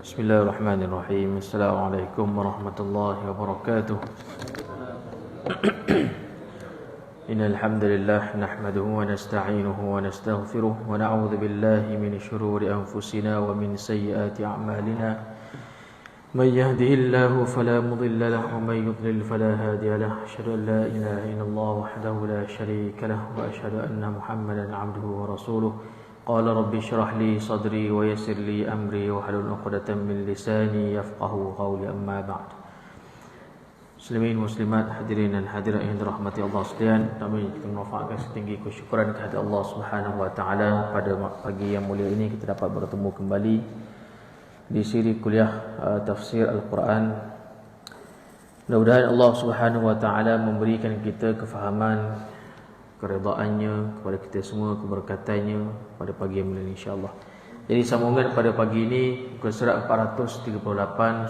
Bismillahirrahmanirrahim. Assalamualaikum warahmatullahi wabarakatuh. Innal hamdalillah nahmaduhu wa nasta'inuhu wa nastaghfiruh wa na'udzu billahi min shururi anfusina wa min sayyiati a'malina. May yahdihillahu fala mudilla lahu wa may yudlil fala hadiya lahu. Asyhadu an la ilaha illallah wahdahu la syarika lahu wa asyhadu anna Muhammadan 'abduhu wa rasuluh. Qala rabbi syrah li sadri wa yassir li amri wa hlul 'uqdatam min lisani yafqahu qawli, amma ba'd. Muslimin muslimat, hadirin dan hadirat yang dirahmati Allah sekalian, kami mengucapkan setinggi kesyukuran kehadirat Allah Subhanahu wa taala. Pada pagi yang mulia ini kita dapat bertemu kembali di siri kuliah tafsir Al-Quran. Mudah-mudahan Allah Subhanahu wa taala memberikan kita kefahaman, keredaannya kepada kita semua, keberkatannya pada pagi yang mulia ini, insya-Allah. Jadi sambungan pada pagi ini ke surat 438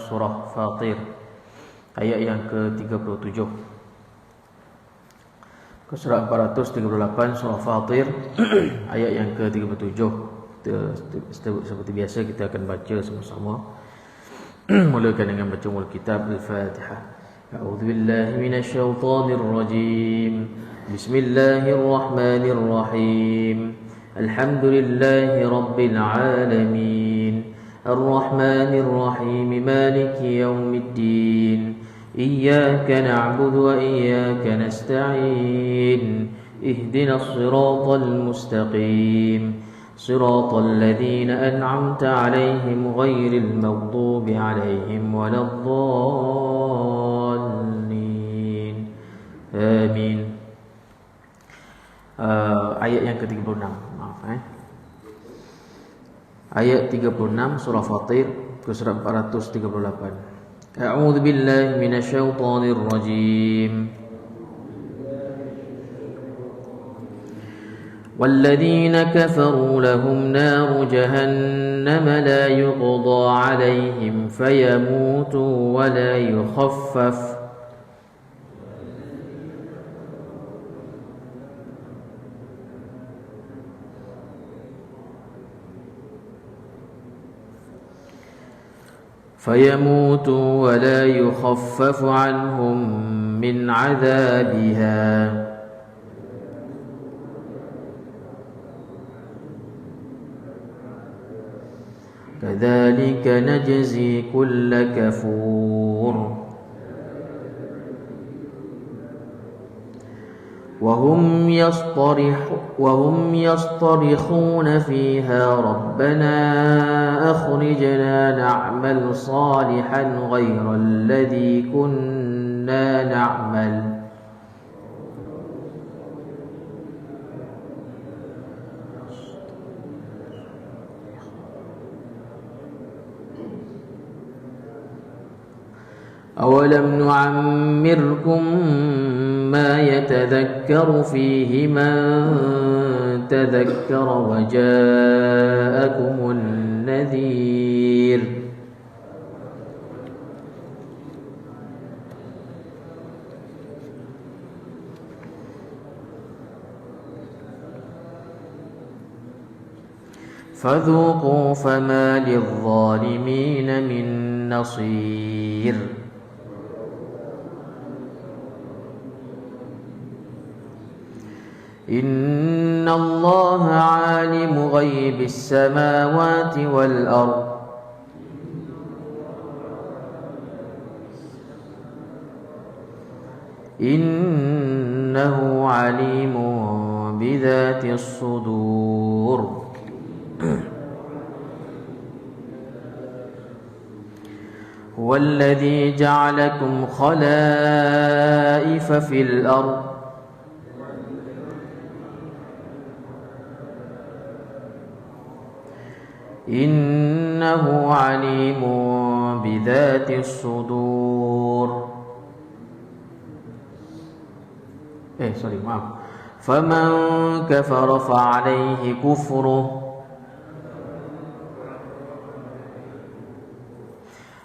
surah Fatir, ayat yang ke-37. Ke surat 438 surah Fatir ayat yang ke-37. Seperti biasa kita akan baca sama-sama. Mulakan dengan baca mul kitab Al-Fatihah. A'udzubillahi minasyaitonir rajim. Bismillahirrahmanirrahim. Alhamdulillahi rabbil alamin. Ar-Rahmanir-Rahim. Maliki yaumiddin. Iyyaka na'budu wa iyyaka nasta'in. Ihdinas siratal mustaqim. Siratal ladzina an'amta 'alaihim ghairil maghdubi 'alaihim waladdallin. Amin. Ayat yang ke-36. Ayat 36 surah Fatir ke surat 438. A'udzu billahi minasyaitonir rajim. والذين كفروا لهم نار جهنم لا يقضى عليهم فيموتوا ولا يخفف عنهم من عذابها كذلك نجزي كل كفور وهم يصطرخون فيها ربنا أخرجنا نعمل صالحا غير الذي كنا نعمل أولم نعمركم ما يتذكر فيه من تذكر وجاءكم النذير فذوقوا فما للظالمين من نصير إن الله عالم غيب السماوات والأرض إنه عليم بذات الصدور هو الذي جعلكم خلائف في الأرض إنه عليم بذات الصدور. فمن كفر فعليه كفره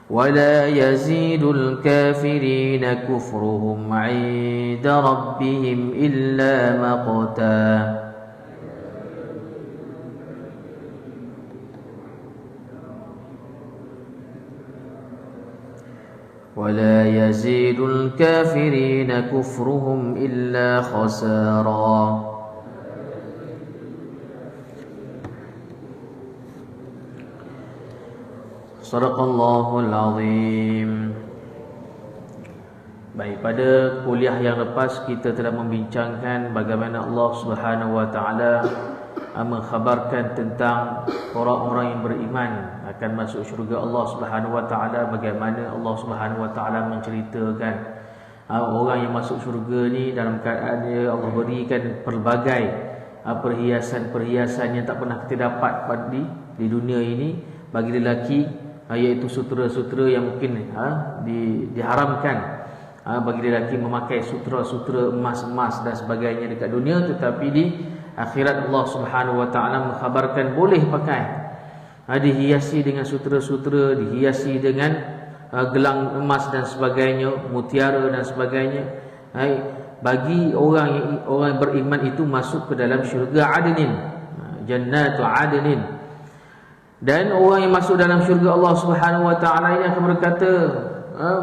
ولا يزيد الكافرين كفرهم عند ربهم إلا مقتا ولا يزيد الكافرين كفرهم إلا خسارا. صدق الله العظيم. Baik, pada kuliah yang lepas kita telah membincangkan bagaimana Allah Subhanahu wa taala mengkhabarkan tentang orang-orang yang beriman akan masuk syurga Allah Subhanahu wa taala, bagaimana Allah Subhanahu wa taala menceritakan orang yang masuk syurga ni dalam keadaan dia Allah berikan pelbagai perhiasan-perhiasan yang tak pernah kita dapat di dunia ini bagi lelaki, iaitu sutera-sutera yang mungkin diharamkan bagi lelaki memakai sutera-sutera emas-emas dan sebagainya dekat dunia, tetapi di akhirat Allah Subhanahu wa taala mengkhabarkan boleh pakai, dihiasi dengan sutera-sutera, dihiasi dengan gelang emas dan sebagainya, mutiara dan sebagainya. Bagi orang yang beriman itu masuk ke dalam syurga adnin, jannatu adnin. Dan orang yang masuk dalam syurga Allah Subhanahu wa taala ini akan berkata,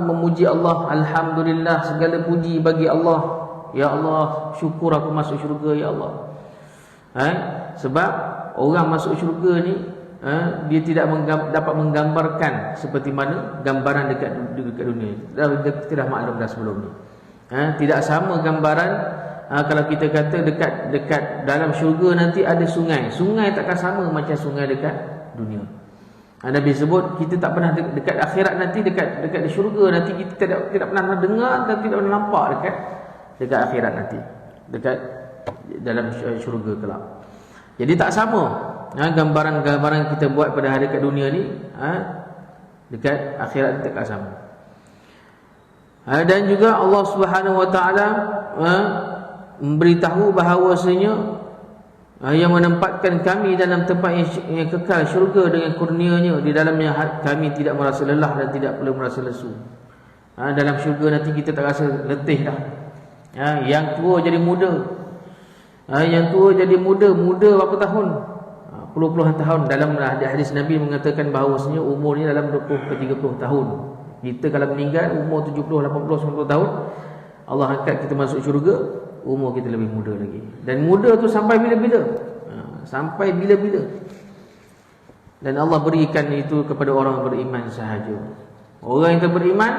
memuji Allah, alhamdulillah, segala puji bagi Allah. Ya Allah, syukur aku masuk syurga ya Allah. Sebab orang masuk syurga ni dia tidak dapat menggambarkan seperti mana gambaran dekat dunia. Kita dah maklum dah sebelum ni. Tidak sama gambaran. Kalau kita kata dekat dalam syurga nanti ada sungai. Sungai takkan sama macam sungai dekat dunia. Nabi sebut kita tak pernah dekat akhirat nanti, dekat di syurga nanti kita tidak pernah dengar dan tidak pernah nampak dekat akhirat nanti, dekat dalam syurga kelak. Jadi tak sama gambaran-gambaran kita buat pada hari dekat dunia ni, dekat akhirat tak sama. Dan juga Allah Subhanahu wa taala memberitahu bahawasanya yang menempatkan kami dalam tempat yang kekal, syurga dengan kurnianya, di dalamnya kami tidak merasa lelah dan tidak perlu merasa lesu. Dalam syurga nanti kita tak rasa letih dah. Yang tua jadi muda. Yang tua jadi muda berapa tahun? Puluh-puluhan tahun. Dalam hadis Nabi mengatakan bahawasanya umur ni dalam 20 ke 30 tahun. Kita kalau meninggal umur 70, 80, 90 tahun, Allah angkat kita masuk syurga, umur kita lebih muda lagi. Dan muda tu sampai bila-bila? Sampai bila-bila. Dan Allah berikan itu kepada orang beriman sahaja. Orang yang tak beriman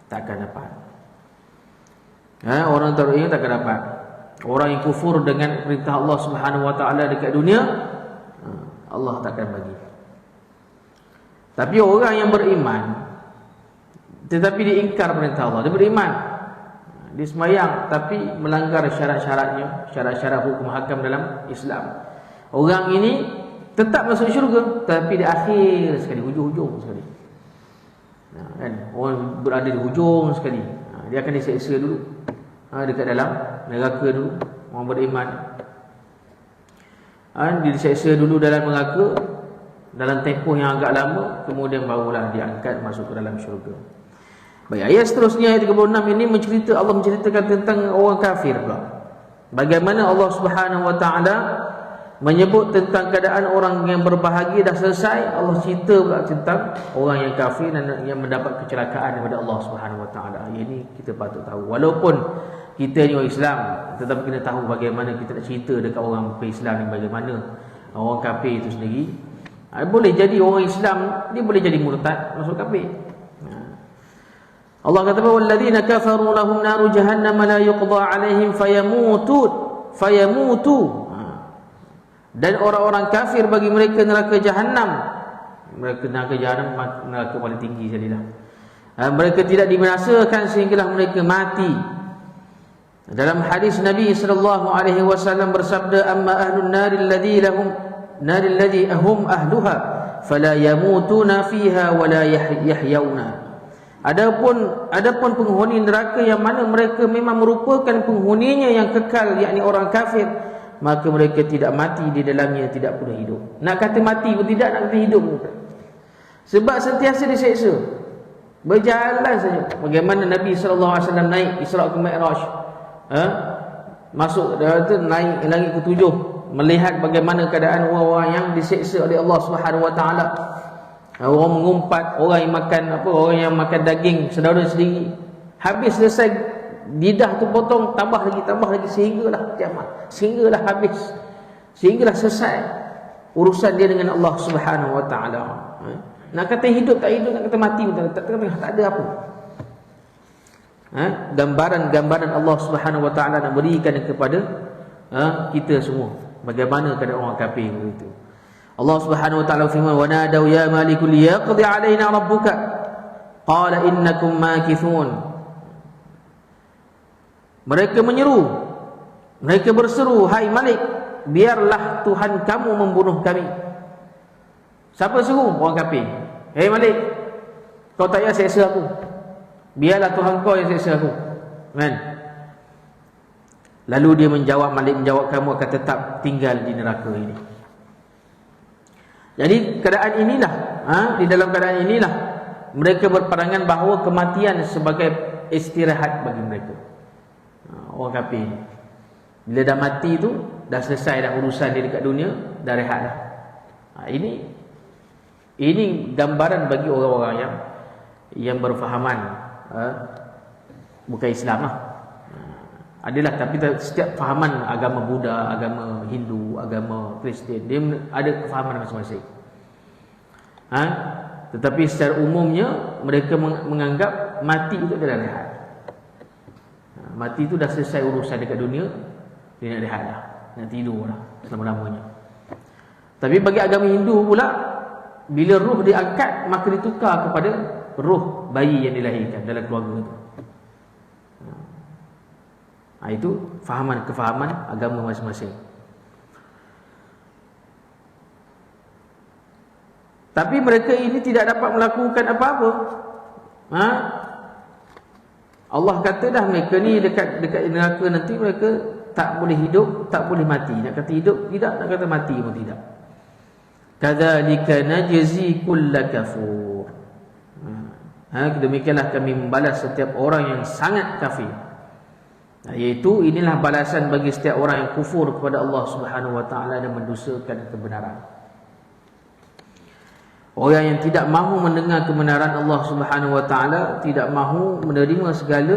takkan dapat. Orang tak beriman takkan dapat. Orang yang kufur dengan perintah Allah Subhanahu wa taala dekat dunia, Allah takkan bagi. Tapi orang yang beriman tetapi diingkar perintah Allah, dia beriman, dia sembahyang tapi melanggar syarat-syaratnya, syarat-syarat hukum hakam dalam Islam. Orang ini tetap masuk syurga tapi di akhir sekali, hujung-hujung sekali. Kan? Orang berada di hujung sekali, dia akan diseksa dulu, dekat dalam neraka dulu. Orang beriman dia diseksa dulu dalam neraka dalam tempoh yang agak lama, kemudian barulah diangkat masuk ke dalam syurga. Baik, ayat seterusnya ayat 36 ini Allah menceritakan tentang orang kafir pula. Bagaimana Allah Subhanahu wa taala menyebut tentang keadaan orang yang berbahagia dah selesai, Allah cerita pula tentang orang yang kafir dan yang mendapat kecelakaan daripada Allah Subhanahu wa taala. Ini kita patut tahu. Walaupun kita ni orang Islam, tetapi kena tahu bagaimana kita nak cerita dekat orang Islam ni, bagaimana orang kafir itu sendiri. Boleh jadi orang Islam dia boleh jadi murtad, masuk kafir. Allah kata walladzina kafaru lahum naru jahannam la yuqda alaihim fayamutu. Dan orang-orang kafir bagi mereka neraka jahanam. Neraka jahanam neraka paling tinggi sekali dah. Mereka tidak dibinasakan sehinggalah mereka mati. Dalam hadis Nabi sallallahu alaihi wasallam bersabda, amma ahlun naril ladzi hum ahluha fala yamutuna fiha wala yahyauna. Adapun penghuni neraka yang mana mereka memang merupakan penghuninya yang kekal, yakni orang kafir, maka mereka tidak mati di dalamnya, tidak pula hidup. Nak kata mati pun tidak, nak kata hidup pun. Sebab sentiasa diseksa, berjalan saja. Bagaimana Nabi SAW naik Isra ke Mi'raj, masuk naik langit ke-7, melihat bagaimana keadaan orang-orang yang diseksa oleh Allah Subhanahu wa taala. Orang mengumpat, orang yang makan orang yang makan daging saudara sendiri. Habis selesai lidah tu potong, tambah lagi sehinggalah kiamat. Sehinggalah habis. Sehinggalah selesai urusan dia dengan Allah Subhanahu wa taala. Nak kata hidup tak hidup, nak kata mati pun tak ada apa. Gambaran-gambaran Allah Subhanahu wa taala nak berikan kepada kita semua. Bagaimana keadaan orang kafir itu. Allah Subhanahu wa taala firman, "Wa nadaw ya malikul liyaqdi alaina rabbuka qala innakum makithun." Mereka menyeru, mereka berseru, "Hai Malik, biarlah Tuhan kamu membunuh kami." Siapa seru? Orang kafir. "Hei Malik, kau tak payah seksa aku. Biarlah Tuhan kau yang seksa aku." Kan? Lalu dia menjawab, Malik menjawab, "Kamu akan tetap tinggal di neraka ini." Jadi keadaan inilah, di dalam keadaan inilah mereka berpandangan bahawa kematian sebagai istirahat bagi mereka. Orang kafir ni, bila dah mati tu, dah selesai dah urusan dia dekat dunia, dah rehat dah. Ini gambaran bagi orang-orang yang berfahaman bukan Islam lah. Adalah, tapi setiap fahaman agama Buddha, agama Hindu, agama Kristian, dia ada kefahaman masing-masing. Tetapi secara umumnya mereka menganggap mati itu adalah rehat. Mati itu dah selesai urusan dekat dunia, dia nak rehat dah, nak tidur dah selama-lamanya. Tapi bagi agama Hindu pula, bila roh diangkat, maka ditukar kepada roh bayi yang dilahirkan dalam keluarga itu. Itu kefahaman agama masing-masing. Tapi mereka ini tidak dapat melakukan apa-apa. Allah kata dah mereka ni dekat neraka nanti, mereka tak boleh hidup, tak boleh mati. Nak kata hidup tidak, nak kata mati pun tidak. Kadzalika najzi kulla kafur. Demikianlah kami membalas setiap orang yang sangat kafir. Iaitu inilah balasan bagi setiap orang yang kufur kepada Allah Subhanahu wa taala dan mendustakan kebenaran. Orang yang tidak mahu mendengar kebenaran Allah Subhanahu wa taala, tidak mahu menerima segala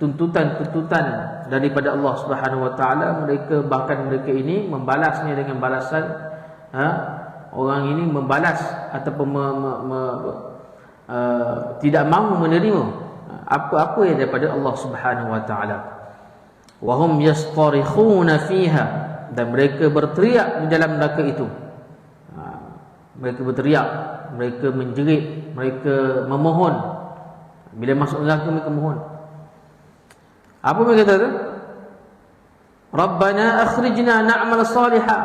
tuntutan-tuntutan daripada Allah Subhanahu wa taala, bahkan mereka ini membalasnya dengan balasan orang ini membalas ataupun tidak mahu menerima apa-apa yang daripada Allah Subhanahu wa taala. Wahum yasqarikhuna fiha, dan mereka berteriak di dalam neraka itu. Mereka berteriak, mereka menjerit, mereka memohon. Bila masuk neraka mereka mohon. Apa mereka kata? Rabbana akhrijna na'mal salihah.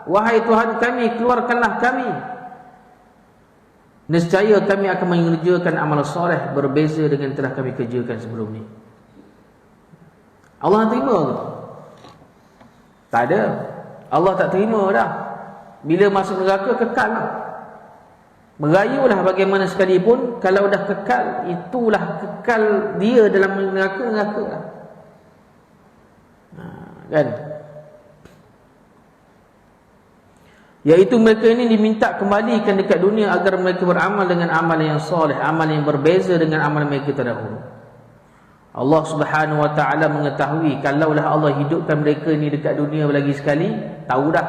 Wahai Tuhan kami, keluarkanlah kami. Nescaya kami akan mengerjakan amal soleh berbeza dengan telah kami kerjakan sebelum ni. Allah nak terima ke? Tak ada. Allah tak terima dah. Bila masuk neraka, kekal lah. Merayulah bagaimana sekalipun, kalau dah kekal, itulah kekal dia dalam neraka lah. Kan? Iaitu mereka ini diminta kembalikan dekat dunia agar mereka beramal dengan amal yang soleh, amal yang berbeza dengan amal mereka terdahulu. Allah Subhanahu wa taala mengetahui, kalaulah Allah hidupkan mereka ni dekat dunia lagi sekali, tahu dah.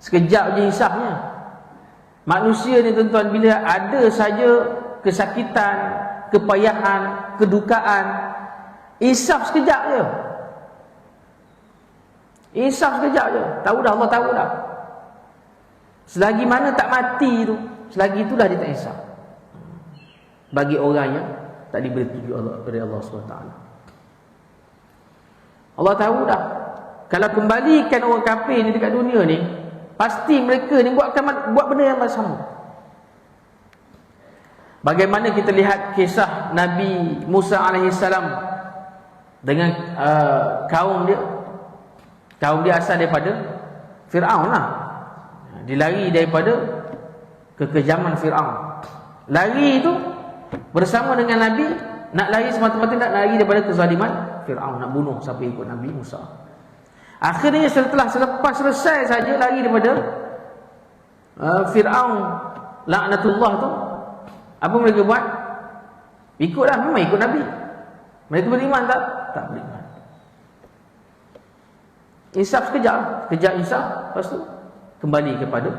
Sekejap je hisabnya. Manusia ni tuan-tuan, bila ada saja kesakitan, kepayahan, kedukaan, hisab sekejap je. Hisab sekejap je. Tahu dah, Allah tahu dah. Selagi mana tak mati tu, selagi itulah dia tak hisab. Bagi orang yang tak diberi petunjuk oleh Allah SWT. Allah tahu dah. Kalau kembalikan orang kafir ni dekat dunia ni, pasti mereka ni buat benda yang sama. Bagaimana kita lihat kisah Nabi Musa AS dengan kaum dia. Kaum dia asal daripada Fir'aun lah. Dia lari daripada kekejaman Fir'aun. Lari itu bersama dengan Nabi, nak lari semata-mata nak lari daripada kezaliman Fir'aun, nak bunuh siapa ikut Nabi Musa. Akhirnya selepas selesai saja lari daripada Fir'aun laknatullah tu, apa mereka buat? Ikutlah, memang ikut Nabi. Mereka beriman tak? Tak beriman. Insaf sekejap insaf, lepas tu kembali kepada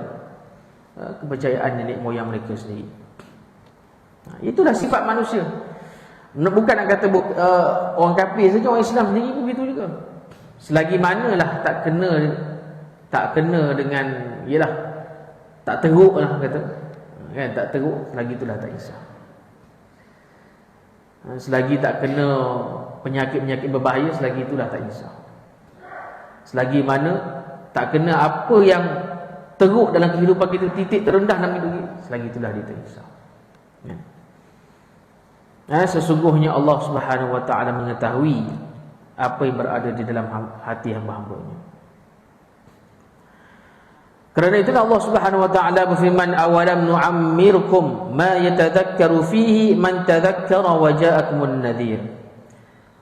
kepercayaan nenek moyang mereka sendiri. Itulah sifat manusia. Bukan nak kata orang kafir saja, orang Islam sendiri pun begitu juga. Selagi manalah tak kena dengan, yalah, tak teruk lah kata, kan, tak teruk, selagi itulah tak insaf. Selagi tak kena penyakit-penyakit berbahaya, selagi itulah tak insaf. Selagi mana tak kena apa yang teruk dalam kehidupan kita, titik terendah dalam hidup kita, selagi itulah dia tak insaf. Sesungguhnya Allah Subhanahu wa ta'ala mengetahui apa yang berada di dalam hati hamba-hambanya. Kerana itulah Allah Subhanahu wa ta'ala berfirman, awalam nu'ammirkum ma yatadhakkaru fihi man tadhakkara wa ja'akumun nadhir.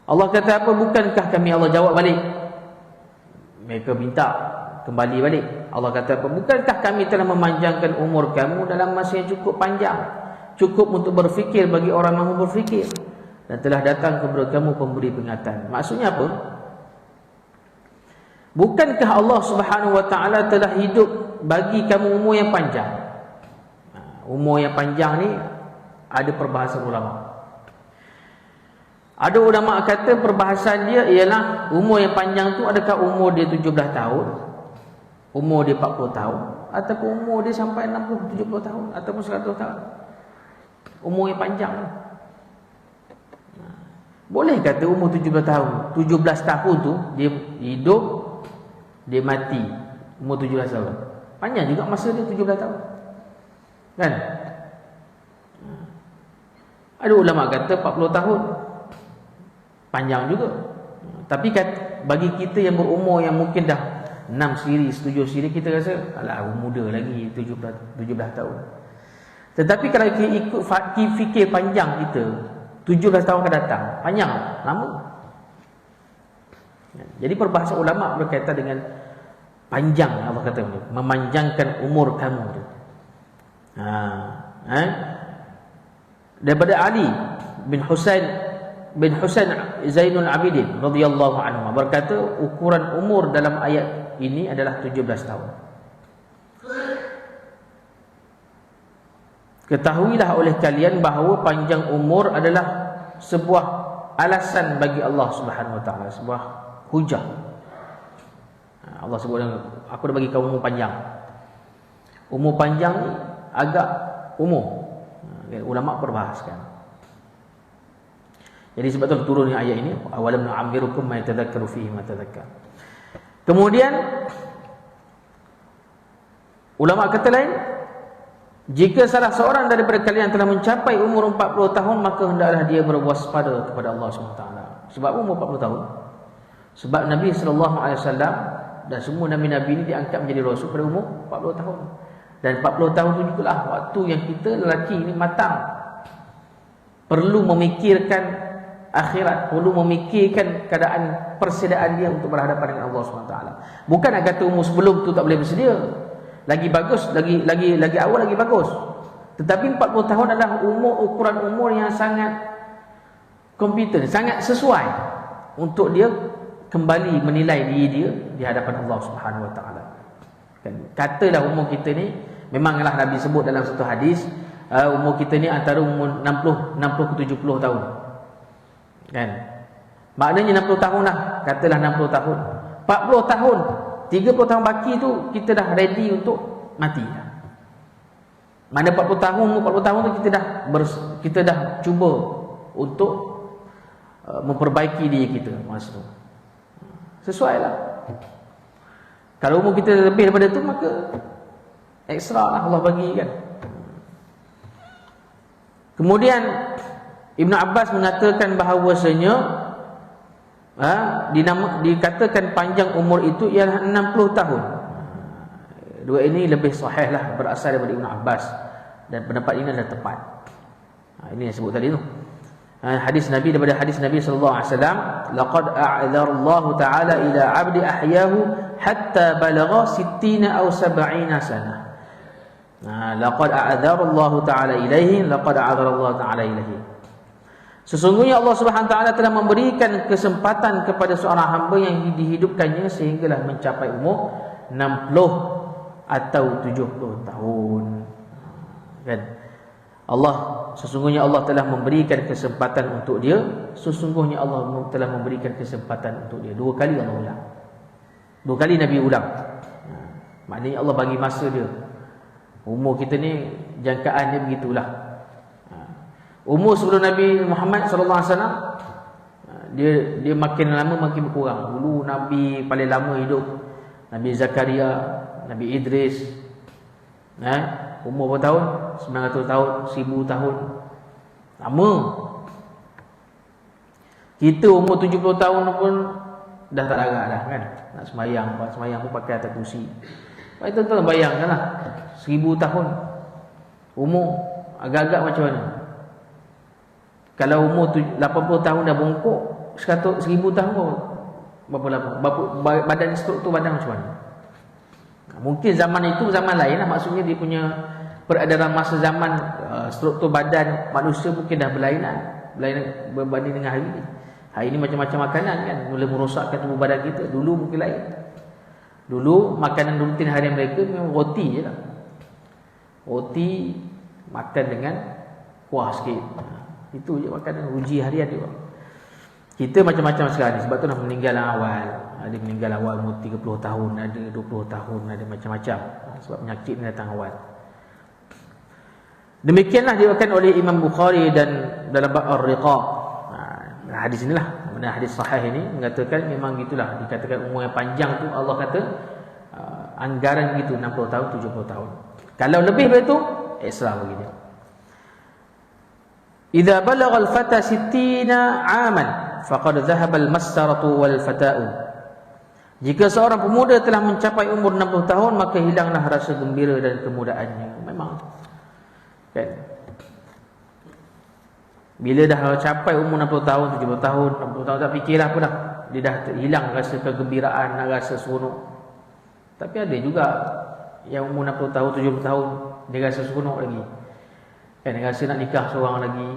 Allah kata apa? Bukankah kami, Allah jawab balik, mereka minta kembali balik. Allah kata apa? Bukankah kami telah memanjangkan umur kamu dalam masa yang cukup panjang, cukup untuk berfikir bagi orang mahu berfikir, dan telah datang kepada kamu pemberi peringatan. Maksudnya apa? Bukankah Allah Subhanahu wa ta'ala telah hidup bagi kamu umur yang panjang? Umur yang panjang ni ada perbahasan ulama. Ada ulama kata perbahasan dia ialah umur yang panjang tu, adakah umur dia 17 tahun, umur dia 40 tahun, ataupun umur dia sampai 60, 70 tahun, ataupun 100 tahun. Umur yang panjang ni. Boleh kata umur 17 tahun. 17 tahun tu dia hidup, dia mati umur 17 tahun. Panjang juga masa dia 17 tahun. Kan? Ada ulama kata 40 tahun. Panjang juga. Tapi bagi kita yang berumur yang mungkin dah 6 siri, 7 siri, kita rasa alah muda lagi 17 tahun. Tetapi kalau kita ikut fikir panjang kita, 17 tahun akan datang, panjang, lama. Jadi perbahasan ulama berkaitan dengan panjang, Allah kata memanjangkan umur kamu. Daripada Ali bin Husain Zainul Abidin radhiyallahu anhu berkata, ukuran umur dalam ayat ini adalah 17 tahun. Ketahuilah oleh kalian bahawa panjang umur adalah sebuah alasan bagi Allah Subhanahu wa ta'ala, sebuah hujah. Allah sebut, aku dah bagi kamu umur panjang. Umur panjang ni agak umur. Ulama perbahaskan. Jadi sebab tu turunnya ayat ini, awalam nu'ammirukum ma yatadhakkaru fihi ma tadhakkar. Kemudian ulama kata lain, jika salah seorang daripada kalian telah mencapai umur 40 tahun, maka hendaklah dia berwaspada kepada Allah SWT. Sebab umur 40 tahun, sebab Nabi SAW dan semua Nabi-Nabi ini diangkat menjadi Rasul pada umur 40 tahun. Dan 40 tahun itu juga lah waktu yang kita lelaki ini matang, perlu memikirkan akhirat, perlu memikirkan keadaan persediaan dia untuk berhadapan dengan Allah SWT. Bukan nak kata umur sebelum tu tak boleh bersedia, lagi bagus, lagi awal lagi bagus. Tetapi 40 tahun adalah ukuran umur yang sangat kompeten, sangat sesuai untuk dia kembali menilai diri dia di hadapan Allah Subhanahu wa ta'ala. Katalah umur kita ni, memanglah Nabi sebut dalam satu hadis, umur kita ni antara umur 60 ke 70 tahun. Kan? Maknanya 60 tahun lah, katalah 60 tahun. 40 tahun, 30 tahun baki tu kita dah ready untuk mati. Mana 40 tahun tu kita dah cuba untuk memperbaiki diri kita masa tu. Sesuai lah. Kalau umur kita lebih daripada tu, maka ekstra lah Allah bagi, kan. Kemudian Ibn Abbas mengatakan bahawasanya dikatakan panjang umur itu ialah 60 tahun. Dua ini lebih sahih lah, berasal daripada Ibn Abbas, dan pendapat ini adalah tepat. Ini yang sebut tadi tu. Hadis Nabi, daripada hadis Nabi sallallahu alaihi wasallam, laqad a'dzara Allah taala ila 'abdi ahyahu hatta balagha 60 aw 70 sana. Laqad a'adzara Allah Ta'ala ilaihi, laqad a'adzara Allah Ta'ala ilaihi. Sesungguhnya Allah Subhanahu Wa Ta'ala telah memberikan kesempatan kepada seorang hamba yang dihidupkannya sehinggalah mencapai umur 60 atau 70 tahun. Kan? Sesungguhnya Allah telah memberikan kesempatan untuk dia. Sesungguhnya Allah telah memberikan kesempatan untuk dia. 2 kali Allah ulang. 2 kali Nabi ulang. Maknanya Allah bagi masa dia. Umur kita ni jangkaan dia begitulah. Umur sebelum Nabi Muhammad sallallahu alaihi wasallam dia makin lama makin berkurang. Dulu Nabi paling lama hidup Nabi Zakaria, Nabi Idris. Umur berapa tahun? 900 tahun, 1000 tahun. Lama. Kita umur 70 tahun pun dah tak larat dah kan. Nak sembahyang pun pakai atas kursi. Baik tuan-tuan bayangkanlah 1000 tahun umur agak-agak macam mana? Kalau umur 80 tahun dah bongkok, 1000 tahun pun berapa lama? Badan struktur badan macam mana? Mungkin zaman itu zaman lain lah. Maksudnya dia punya peredaran masa zaman, struktur badan manusia mungkin dah berlainan berbanding dengan hari ini. Hari ini macam-macam makanan kan, mula merosakkan tubuh badan kita. Dulu mungkin lain. Dulu makanan rutin harian mereka memang roti je lah. Roti makan dengan kuah sikit. Itu je makanan uji harian dia. Kita macam-macam sekarang ni. Sebab tu dah meninggal awal. Ada meninggal awal umur 30 tahun, ada 20 tahun, ada macam-macam. Sebab penyakit ni datang awal. Demikianlah diriwayatkan oleh Imam Bukhari dan dalam bab Ar-Riqaq. Hadis inilah, mana hadis sahih ini mengatakan memang gitulah, dikatakan umur yang panjang tu Allah kata anggaran gitu 60 tahun, 70 tahun. Kalau lebih daripada itu, ekstra bagi dia. Idza balagha al-fata 60 aman faqad dhahaba al-mastaratu wal fata'u. Jika seorang pemuda telah mencapai umur 60 tahun, maka hilanglah rasa gembira dan kemudaannya. Memang kan, bila dah capai umur 60 tahun, 70 tahun, 60 tahun tak fikirlah apa dah. Dia dah hilang rasa kegembiraan, rasa seronok. Tapi ada juga yang umur 60 tahun, 70 tahun dia rasa seronok lagi. Kan, dia rasa nak nikah seorang lagi,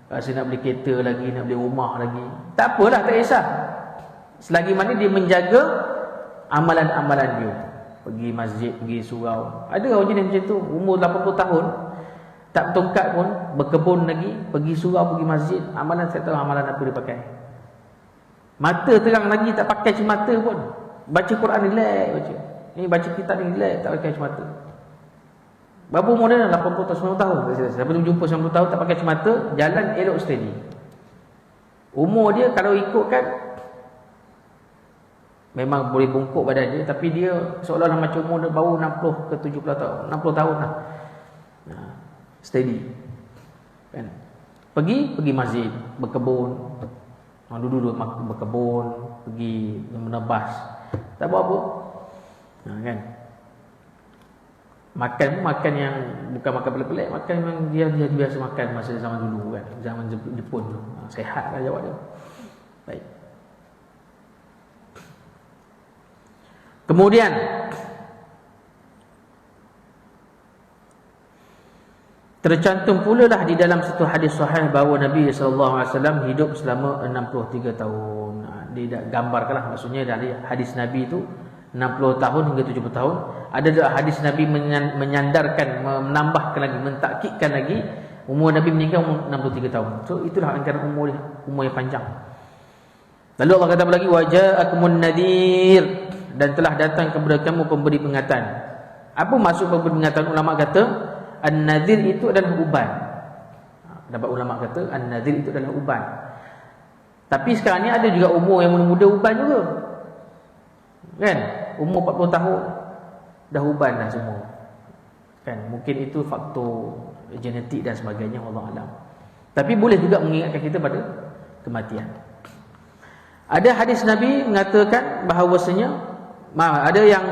rasa nak beli kereta lagi, nak beli rumah lagi. Tak apalah, tak kisah. Selagi mana dia menjaga amalan-amalan dia. Pergi masjid, pergi surau. Ada orang jenis macam tu, umur 80 tahun tak bertongkat pun, berkebun lagi, pergi surau, pergi masjid. Amalan saya tahu amalan apa dia pakai. Mata terang lagi, tak pakai cermata pun. Baca Quran relax baca. Ni baca kitab ni relax, tak pakai cermata. Berapa umur dia? 80 tahun, 90 tahun. Siapa tu jumpa 90 tahun tak pakai cermata, jalan elok steady. Umur dia kalau ikutkan memang boleh bongkok badan dia, tapi dia seolah-olah macam umur dia baru 60 ke 70 tahun, 60 tahun lah. Steady kan? Pergi masjid, berkebun, duduk berkebun, pergi menebas, tak buat apa kan? Makan yang bukan makan pelik-pelik, makan memang dia biasa makan masa zaman dulu kan, zaman Jepun tu. Sehat lah jawab dia. Baik. Kemudian tercantum pula lah di dalam satu hadis sahih bahawa Nabi SAW hidup selama 63 tahun. Dia gambarkanlah, maksudnya dari hadis Nabi itu 60 tahun hingga 70 tahun. Ada juga hadis Nabi menyandarkan, menambahkan lagi, mentakkidkan lagi umur Nabi meninggal umur 63 tahun. So itulah anggaran umur yang panjang. Lalu Allah kata lagi, wa ja'akumun nadhir, dan telah datang kepada kamu pemberi peringatan. Apa maksud pemberi peringatan? Ulama kata an-nadhir itu adalah uban. Dapat ulama kata an-nadhir itu adalah uban. Tapi sekarang ni ada juga umur yang muda-muda uban juga. Kan? Umur 40 tahun dah uban dah semua. Kan? Mungkin itu faktor genetik dan sebagainya, wallahu alam. Tapi boleh juga mengingatkan kita pada kematian. Ada hadis Nabi mengatakan bahawasanya, ada yang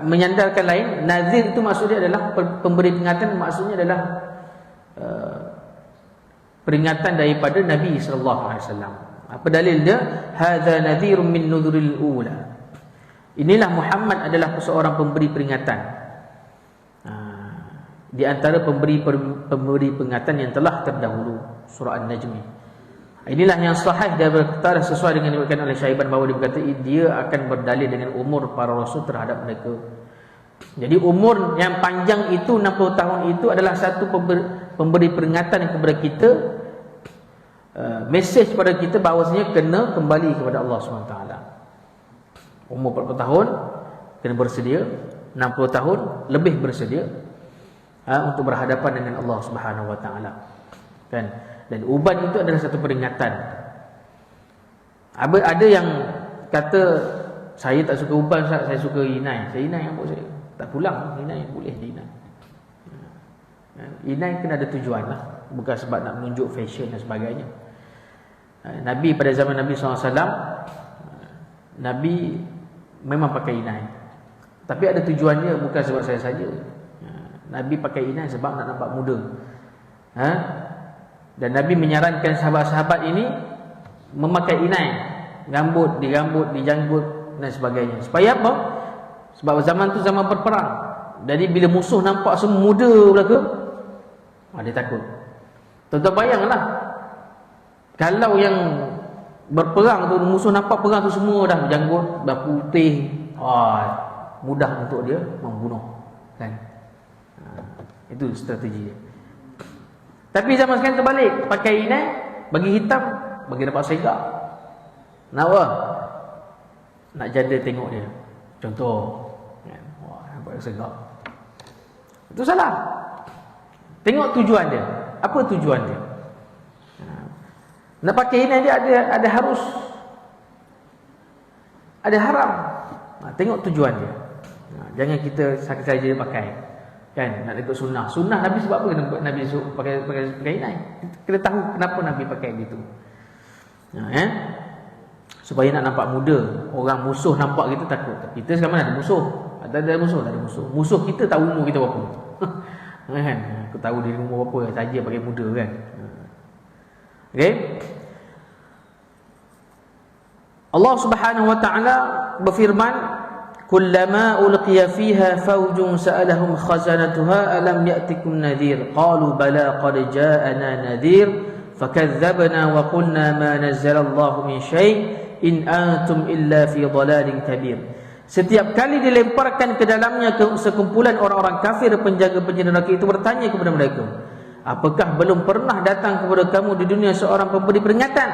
menyandarkan lain, nazir itu maksudnya adalah pemberi peringatan, maksudnya adalah peringatan daripada Nabi SAW. Apa dalil dia? Hadza nadhirun min nudhuril ula. Inilah Muhammad adalah seorang pemberi peringatan. di antara pemberi peringatan yang telah terdahulu. Surah An-Najm. Inilah yang sahih dan berkata sesuai dengan yang dikatakan oleh Syaiban, bahawa dia berkata dia akan berdalil dengan umur para rasul terhadap mereka. Jadi umur yang panjang itu, 60 tahun itu adalah satu pemberi peringatan kepada kita, mesej kepada kita bahawasanya kena kembali kepada Allah SWT. Umur 40 tahun kena bersedia, 60 tahun lebih bersedia untuk berhadapan dengan Allah Subhanahu Wa Taala. Kan? Dan uban itu adalah satu peringatan. Ada yang kata saya tak suka uban, saya suka inai. Saya inai rambut saya. Tak pulang, inai boleh inai. Inai kena ada tujuan lah, bukan sebab nak menunjuk fashion dan sebagainya. Nabi pada zaman Nabi SAW, Nabi memang pakai inai, tapi ada tujuannya, bukan sebab saya saja. Nabi pakai inai sebab nak nampak muda. Dan Nabi menyarankan sahabat-sahabat ini memakai inai, rambut, dijanggut dan sebagainya. Supaya apa? Sebab zaman tu zaman berperang. Jadi bila musuh nampak semua muda belaka, dia takut. Tuan-tuan bayanglah, kalau yang berperang tu, musuh nampak perang tu semua dah berjanggut, dah putih, mudah untuk dia membunuh, kan? Itu strategi dia. Tapi zaman sekarang terbalik, pakai inai, bagi hitam, bagi dapat segar. Nak apa? Nak janda tengok dia. Contoh, nampak segar. Itu salah. Tengok tujuan dia. Apa tujuan dia? Nak pakai inai dia ada harus, ada haram. Tengok tujuan dia. Jangan kita saja pakai. Kan, nak ikut sunnah. Sunnah Nabi sebab apa Nabi suruh pakai inai? Kita tahu kenapa Nabi pakai gitu. Supaya nak nampak muda. Orang musuh nampak kita takut. Kita sekarang mana ada musuh? Ada musuh, tak ada musuh. Musuh kita tahu umur kita berapa. Kan? Aku tahu diri umur berapa saja pakai muda, kan. Okey. Allah Subhanahu Wa Taala berfirman, kullama ulqiya fiha fawjun sa'alahum khazanatuha alam ya'tikum nadhir qalu bala qad ja'ana nadhir fakadzdzabna wa qulna ma nazzala Allahu min syai' in antum illa fi dhalalin kabir. Setiap kali dilemparkan ke dalamnya sekumpulan orang-orang kafir, penjaga-penjaga neraka itu bertanya kepada mereka, apakah belum pernah datang kepada kamu di dunia seorang pemberi peringatan?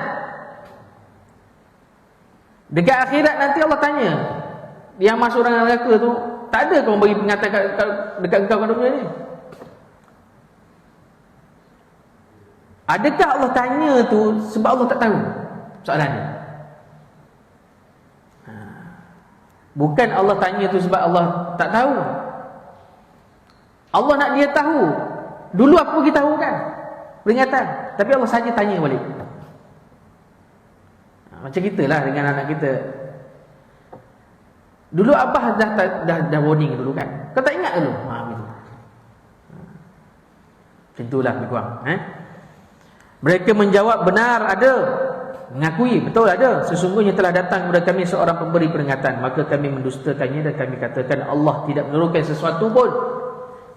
Dekat akhirat nanti Allah tanya, yang masuk orang neraka tu, tak ada kau bagi peringatan dekat engkau kat dunia ni? Adakah Allah tanya tu sebab Allah tak tahu? Soalannya. Bukan Allah tanya tu sebab Allah tak tahu. Allah nak dia tahu. Dulu apa kita tahu, kan? Peringatan. Tapi Allah saja tanya balik. Macam kita lah dengan anak kita. Dulu abah dah warning dulu, kan? Kau tak ingat dulu? Gitu. Macam itulah lebih kurang. Mereka menjawab, benar ada. Mengakui, betul ada. Sesungguhnya telah datang kepada kami seorang pemberi peringatan. Maka kami mendustakannya dan kami katakan Allah tidak menurunkan sesuatu pun.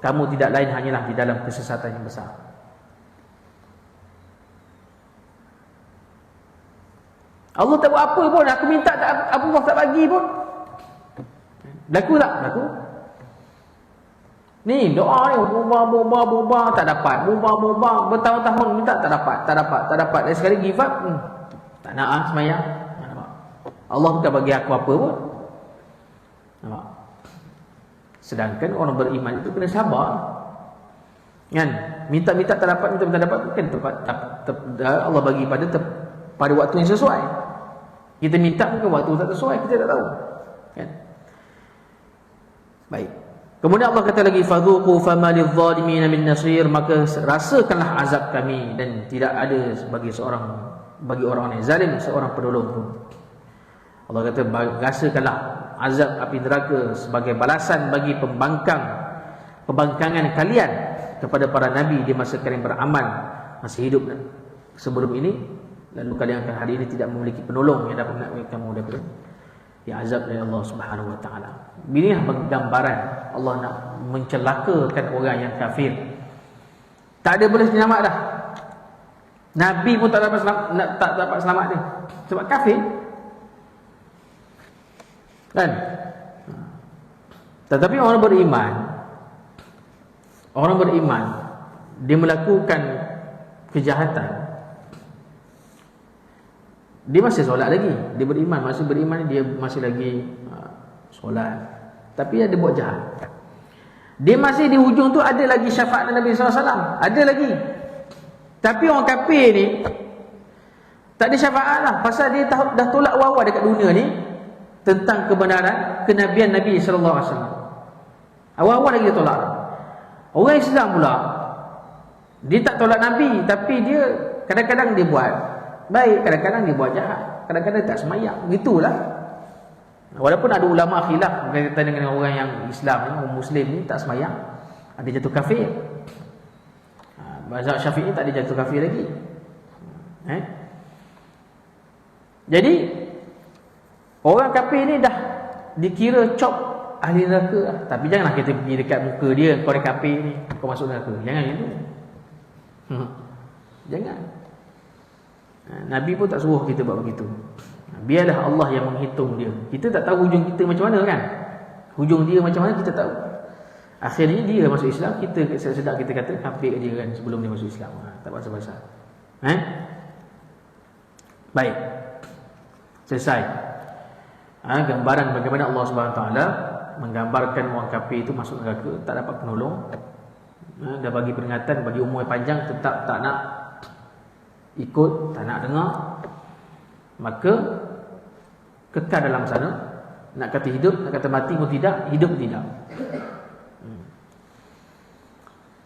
Kamu tidak lain hanyalah di dalam kesesatan yang besar. Allah tak buat apa pun. Aku minta Allah tak bagi pun. Berlaku tak? Berlaku. Ni doa ni berubah tak dapat. Berubah bertahun-tahun minta tak dapat. Dan sekali give up, tak nak semayang. Allah bukan bagi aku apa pun. Nampak? Sedangkan orang beriman itu kena sabar. Kan? Minta-minta tak dapat, minta-minta dapat, kan Allah bagi pada waktu yang sesuai. Kita minta mungkin waktu tak sesuai, kita tak tahu. Kan? Baik. Kemudian Allah kata lagi, fadhuqu fama lidh-dhalimin min nasir, maka rasakanlah azab kami dan tidak ada bagi orang yang zalim seorang penolong pun. Allah kata rasakanlah azab api neraka sebagai balasan bagi pembangkangan kalian kepada para nabi di masa kalian beramal masih hidup sebelum ini, lalu kalian hari ini tidak memiliki penolong yang dapat mengamalkan kamu daripada diazab oleh Allah Subhanahu wa taala. Inilah gambaran Allah nak mencelakakan orang yang kafir. Tak ada boleh selamat dah. Nabi pun tak dapat selamat dia sebab kafir. Kan? Tetapi orang beriman dia melakukan kejahatan, dia masih solat lagi, dia beriman, dia masih lagi solat, tapi dia buat jahat. Dia masih di hujung tu ada lagi syafaat Nabi SAW, ada lagi. Tapi orang kafir ni tak ada syafaat lah, pasal dia dah tolak awal-awal dekat dunia ni tentang kebenaran kenabian Nabi SAW. Awal-awal lagi dia tolak. Orang Islam pula, dia tak tolak Nabi, tapi dia kadang-kadang dia buat baik, kadang-kadang dia buat jahat, kadang-kadang tak semayang. Begitulah. Walaupun ada ulama khilaf berkaitan dengan orang yang Islam ni, orang Muslim ni tak semayang, ada jatuh kafir. Mazhab Syafi'i tak ada jatuh kafir lagi. Jadi orang kafir ni dah dikira cop ahli neraka lah. Tapi janganlah kita pergi dekat muka dia, kau ni kafir ni, kau masuk neraka. Jangan gitu. Jangan. Nabi pun tak suruh kita buat begitu. Biarlah Allah yang menghitung dia. Kita tak tahu hujung kita macam mana kan. Hujung dia macam mana kita tahu. Akhirnya dia masuk Islam, kita sedap kita kata kafir dia kan sebelum dia masuk Islam. Tak pasal-pasal. Baik. Selesai. Gambaran bagaimana Allah SWT menggambarkan orang kafir itu masuk neraka, tak dapat penolong. Dah bagi peringatan, bagi umur yang panjang, tetap tak nak ikut, tak nak dengar, maka kekal dalam sana. Nak kata hidup, nak kata mati pun tidak, hidup pun tidak.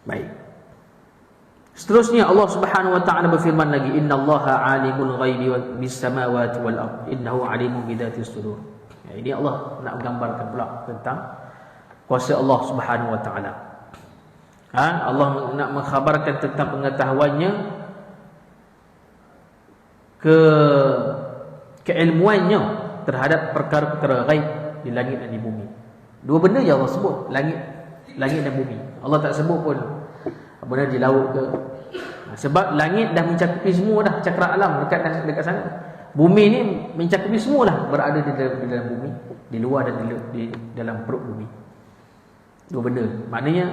Baik. Seterusnya Allah Subhanahu wa taala berfirman lagi, innallaha alimul ghaibi bis samawati wal ard innahu alimun bidzatis sudur. Ini Allah nak menggambarkan pula tentang kuasa Allah Subhanahu wa taala. Allah nak mengkhabarkan tentang pengetahuannya, keilmuannya terhadap perkara-perkara ghaib di langit dan di bumi. Dua benda je Allah sebut, langit dan bumi. Allah tak sebut pun benda di laut ke. Sebab langit dah mencakupi semua dah, cakra alam dekat sana. Bumi ni mencakupi semua dah, berada di dalam bumi, di luar dan di dalam perut bumi. Dua benda. Maknanya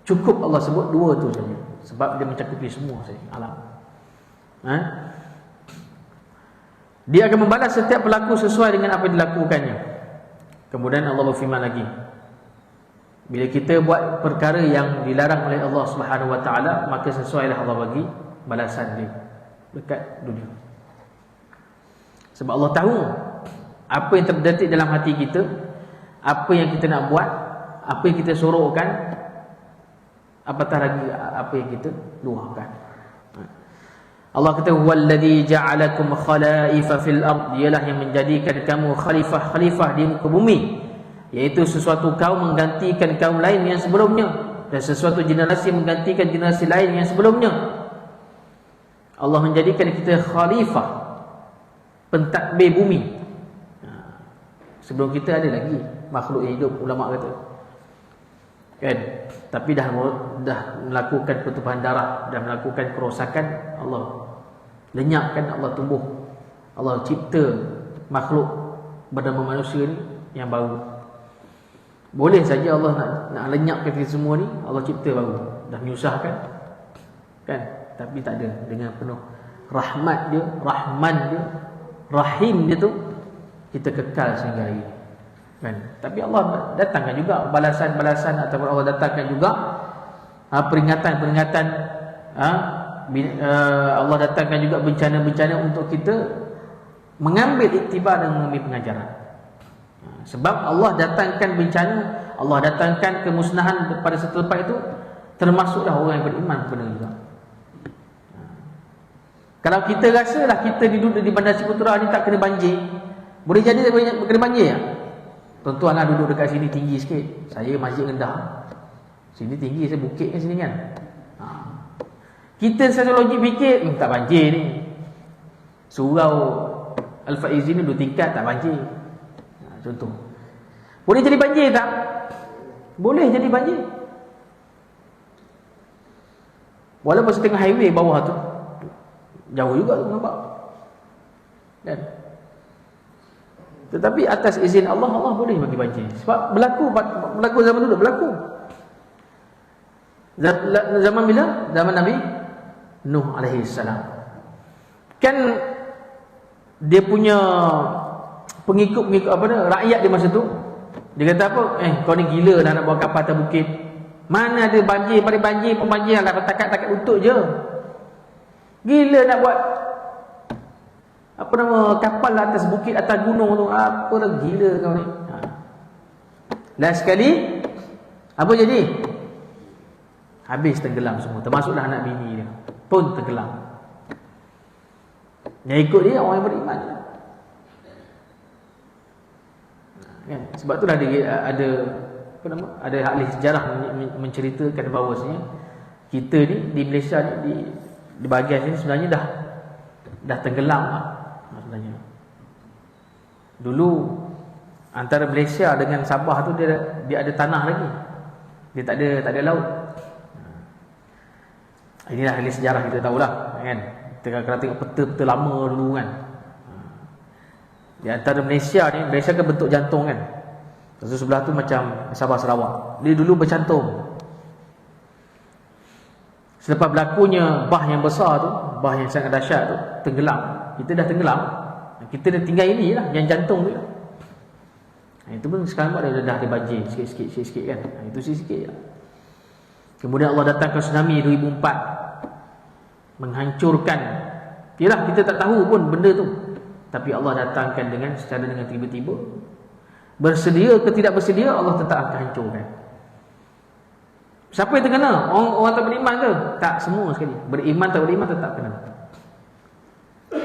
cukup Allah sebut dua tu saja, sebab dia mencakupi semua saja alam. Dia akan membalas setiap pelaku sesuai dengan apa yang dilakukannya. Kemudian Allah berfirman lagi, bila kita buat perkara yang dilarang oleh Allah Subhanahu wa taala, maka sesuailah Allah bagi balasan dia dekat dunia. Sebab Allah tahu apa yang terdetik dalam hati kita, apa yang kita nak buat, apa yang kita sorokkan, apatah lagi apa yang kita luahkan. Allah kata wallazi ja'alakum khalaifa fil ard, dialah yang menjadikan kamu khalifah di muka bumi, iaitu sesuatu kaum menggantikan kaum lain yang sebelumnya, dan sesuatu generasi menggantikan generasi lain yang sebelumnya. Allah menjadikan kita khalifah, pentadbir bumi. Sebelum kita ada lagi makhluk yang hidup, ulama kata kan, tapi dah melakukan pertumpahan darah, dah melakukan kerosakan, Allah lenyapkan, Allah tumbuh, Allah cipta makhluk bernama manusia ni yang baru. Boleh saja Allah nak lenyapkan kita semua ni, Allah cipta baru, dah menyusahkan kan, tapi tak ada, dengan penuh rahmat dia, rahman dia, rahim dia tu, kita kekal sehingga hari ini kan. Tapi Allah datangkan juga balasan-balasan, ataupun Allah datangkan juga peringatan-peringatan, Allah datangkan juga bencana-bencana untuk kita mengambil iktibar dan mengambil pengajaran. Sebab Allah datangkan bencana, Allah datangkan kemusnahan pada satu tempat itu, termasuklah orang yang beriman kepada juga. Kalau kita rasalah kita duduk di Bandar Ciputra ni tak kena banjir, boleh jadi kena banjir ya? Tuan-tuanlah duduk dekat sini tinggi sikit, saya masjid rendah, sini tinggi, saya bukit kan sini kan. Kita secara logik fikir tak banjir ni, surau Al-Faizin 2 tingkat tak banjir. Contoh. Boleh jadi banjir tak? Boleh jadi banjir. Walaupun setengah highway bawah tu jauh juga tu nampak. Kan? Tetapi atas izin Allah, Allah boleh bagi banjir. Sebab berlaku zaman dulu, berlaku. Zaman bila? Zaman Nabi Nuh alaihi salam. Kan dia punya pengikut apa dia, rakyat di masa tu, dia kata apa? Kau ni gila dah nak bawa kapal atas bukit. Mana ada banjir, pada banjir pun banjir lah, takat-takat lutut je. Gila nak buat apa nama kapal atas bukit, atas gunung tu. Apa dah, gila kau ni. Last sekali apa jadi? Habis tenggelam semua, termasuklah anak bini dia pun tenggelam. Yang ikut dia orang yang beriman je. Kan? Sebab itulah ada apa nama, ada ahli sejarah menceritakan bahawasanya kita ni di Malaysia ni di bahagian sini sebenarnya dah tenggelam lah sebenarnya. Dulu antara Malaysia dengan Sabah tu dia ada tanah lagi. Dia tak ada laut. Inilah ahli sejarah kita tahulah, kan. Kita kalau tengok peta-peta lama dulu kan. Di antara Malaysia ni, Malaysia kan bentuk jantung kan. Lepas tu sebelah tu macam Sabah Sarawak. Dia dulu bercantum. Selepas berlakunya bah yang besar tu, bah yang sangat dahsyat tu, tenggelam. Kita dah tenggelam. Kita dah tinggal ini lah, yang jantung tu lah. Itu pun sekarang dah ada banjir sikit-sikit kan. Itu sikit-sikit lah. Kemudian Allah datangkan tsunami 2004, menghancurkan. Yalah, kita tak tahu pun benda tu, tapi Allah datangkan dengan tiba-tiba. Bersedia ke tidak bersedia, Allah tetap akan hancurkan. Siapa yang terkena? Orang tak beriman ke? Tak, semua sekali. Beriman tak beriman tetap kena.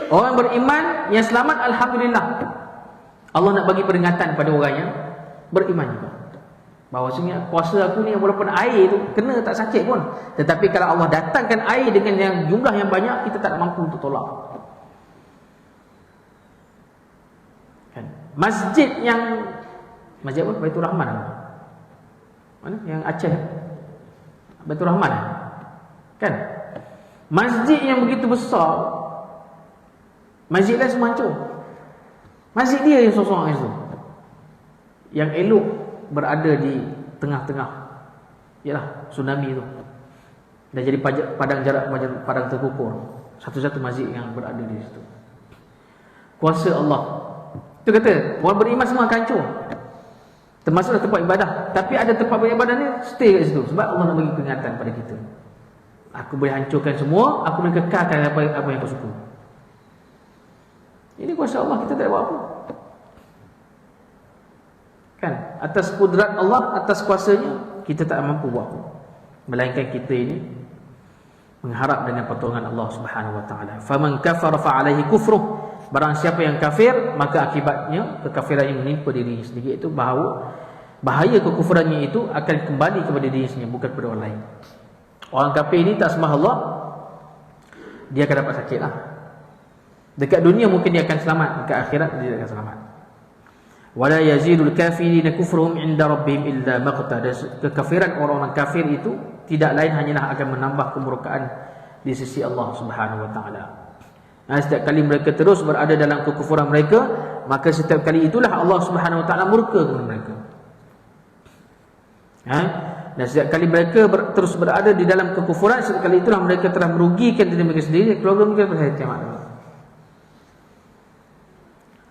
Orang beriman yang selamat, alhamdulillah. Allah nak bagi peringatan pada orang yang beriman juga. Bahawasanya puasa aku ni walaupun air tu kena tak sakit pun, tetapi kalau Allah datangkan air dengan yang jumlah yang banyak, kita tak mampu untuk tolak. Kan? Masjid apa? Baitur Rahman. Mana? Yang Aceh. Baitur Rahman. Kan? Masjid yang begitu besar, masjid lain semua hancur. Masjid dia yang seorang itu, yang elok berada di tengah-tengah, ialah tsunami tu. Dah jadi padang jarak, padang terkukur. Satu-satu masjid yang berada di situ. Kuasa Allah. Itu kata orang beriman semua akan hancur, termasuklah tempat ibadah. Tapi ada tempat beribadah ni stay kat situ, sebab Allah nak bagi peringatan pada kita. Aku boleh hancurkan semua, aku boleh kekalkan apa yang kau suka. Ini kuasa Allah, kita tak ada buat apa. Kan? Atas kudrat Allah, atas kuasanya, kita tak mampu buat apa. Melainkan kita ini mengharap dengan pertolongan Allah Subhanahu wa taala. Faman kafara fa alaihi kufruh. Barang siapa yang kafir, maka akibatnya kekafirannya menimpa dirinya sendiri. Itu bahaya kekufurannya itu akan kembali kepada dirinya sendiri, bukan kepada orang lain. Orang kafir ini tak sembah Allah, dia akan dapat sakit lah. Dekat dunia mungkin dia akan selamat, dekat akhirat dia akan selamat. Wala yazidul kafirina kufruhum inda rabbihim illa maqta. Kekafiran orang-orang kafir itu tidak lain hanyalah akan menambah kemurkaan di sisi Allah Subhanahu wa taala. Setiap kali mereka terus berada dalam kekufuran mereka, maka setiap kali itulah Allah Subhanahu wa taala murka kepada mereka. Dan setiap kali mereka terus berada di dalam kekufuran, setiap kali itulah mereka telah merugikan diri mereka sendiri, keluarga mereka pada hari kiamat.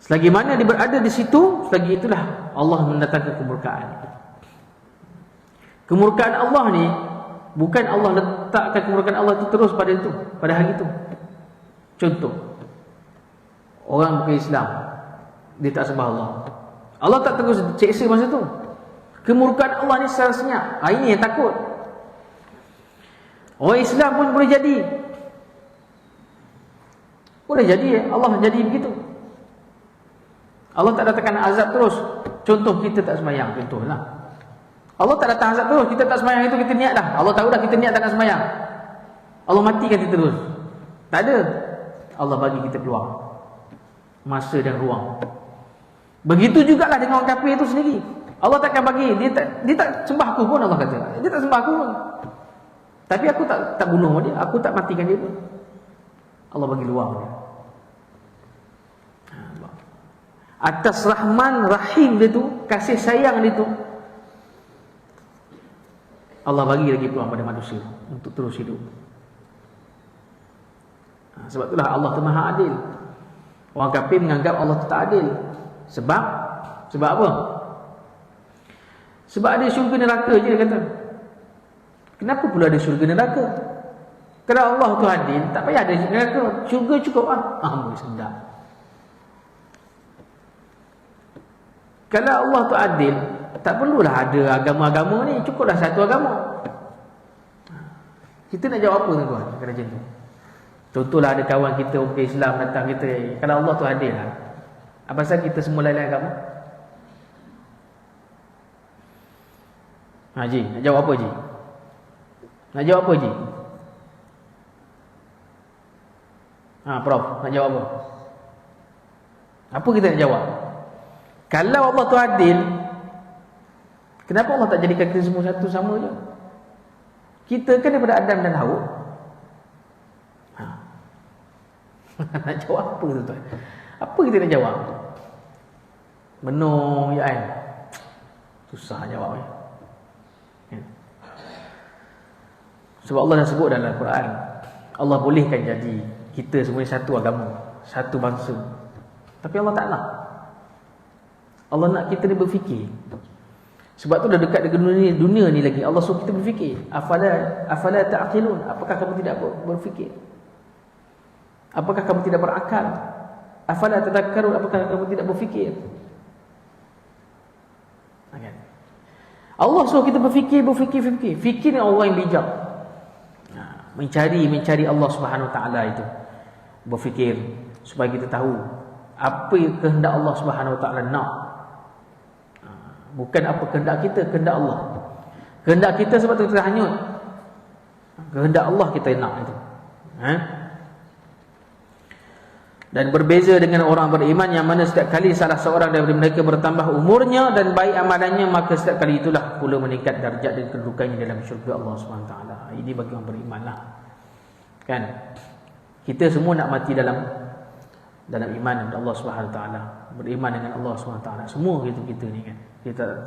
Selagi mana dia berada di situ, selagi itulah Allah mendatangkan kemurkaan. Kemurkaan Allah ni, bukan Allah letakkan kemurkaan Allah itu terus pada hari itu. Contoh, orang bukan Islam, dia tak sembah Allah, Allah tak terus seksa masa tu. Kemurkaan Allah ni secara senyap. Ini yang takut. Orang Islam pun boleh jadi, Allah jadi begitu. Allah tak datangkan azab terus. Contoh, kita tak sembahyang, contohlah. Allah tak datang azab terus, kita tak sembahyang, itu kita niat dah. Allah tahu dah kita niat tak nak sembahyang, Allah matikan kita terus. Tak ada. Allah bagi kita peluang. masa dan ruang. Begitu jugalah dengan orang kafir itu sendiri. Allah takkan bagi, dia tak sembah aku pun, Allah kata. Dia tak sembah aku pun. Tapi aku tak bunuh dia, aku tak matikan dia pun. Allah bagi luang dia. Atas rahman rahim dia tu, kasih sayang dia tu, Allah bagi lagi peluang pada manusia untuk terus hidup. Sebab itulah Allah tu Maha Adil. Orang kafir menganggap Allah tu tak adil. Sebab apa? Sebab ada syurga neraka je, dia kata. Kenapa pula ada syurga neraka? Kalau Allah tu adil, tak payah ada neraka. Syurga cukup lah. Boleh sedap. Kalau Allah tu adil, tak perlulah ada agama-agama ni. Cukuplah satu agama. Kita nak jawab apa tuan-tuan kalau macam tu? Contohlah ada kawan kita orang Islam datang kita, kalau Allah tu adil lah, apa pasal kita semua lain-lain agama? Haji, nak jawab apa Haji? Nak jawab apa Haji? Prof, nak jawab apa? Apa kita nak jawab? Kalau Allah tu adil, kenapa Allah tak jadikan kita semua satu sama je? Kita kan daripada Adam dan Hawa. Nak jawab apa tuan-tuan? Apa kita nak jawab? Menung ya kan? Susah jawab kan? Sebab Allah dah sebut dalam Al-Quran, Allah bolehkan jadi kita semua satu agama, satu bangsa. Tapi Allah tak nak. Allah nak kita ni berfikir. Sebab tu dah dekat dengan dunia ni lagi, Allah suruh kita berfikir. Afala ta'qilun? Apakah kamu tidak berfikir? Apakah kamu tidak berakal? Afala tadhakkarun? Apakah kamu tidak berfikir? Allah suruh kita berfikir. Fikir ni orang yang bijak. Mencari Allah Subhanahu Wa Taala itu. Berfikir supaya kita tahu apa yang kehendak Allah Subhanahu Wa Taala nak. Bukan apa kehendak kita, kehendak Allah. Kehendak kita sebab tu kita hanyut. Kehendak Allah kita nak itu. Dan berbeza dengan orang beriman yang mana setiap kali salah seorang daripada mereka bertambah umurnya dan baik amalannya, maka setiap kali itulah pula meningkat darjat dan kedudukannya dalam syurga Allah SWT. Ini bagi orang beriman lah. Kan? Kita semua nak mati dalam iman kepada Allah SWT. Beriman dengan Allah SWT. Semua kita ni kan.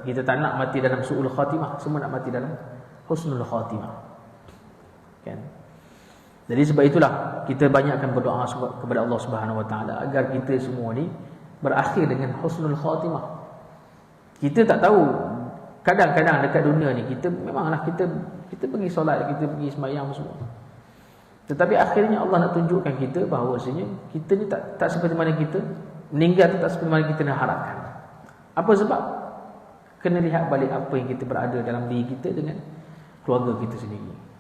Kita tak nak mati dalam su'ul khatimah. Semua nak mati dalam husnul khatimah. Kan? Jadi sebab itulah kita banyakkan berdoa kepada Allah Subhanahu Wa Taala agar kita semua ni berakhir dengan husnul khatimah. Kita tak tahu, kadang-kadang dekat dunia ni kita memanglah kita pergi solat, kita pergi sembahyang semua. Tetapi akhirnya Allah nak tunjukkan kita bahawasanya kita ni tak seperti mana kita meninggal, tak seperti mana kita nak harapkan. Apa sebab? Kena lihat balik apa yang kita berada dalam diri kita dengan keluarga kita sendiri.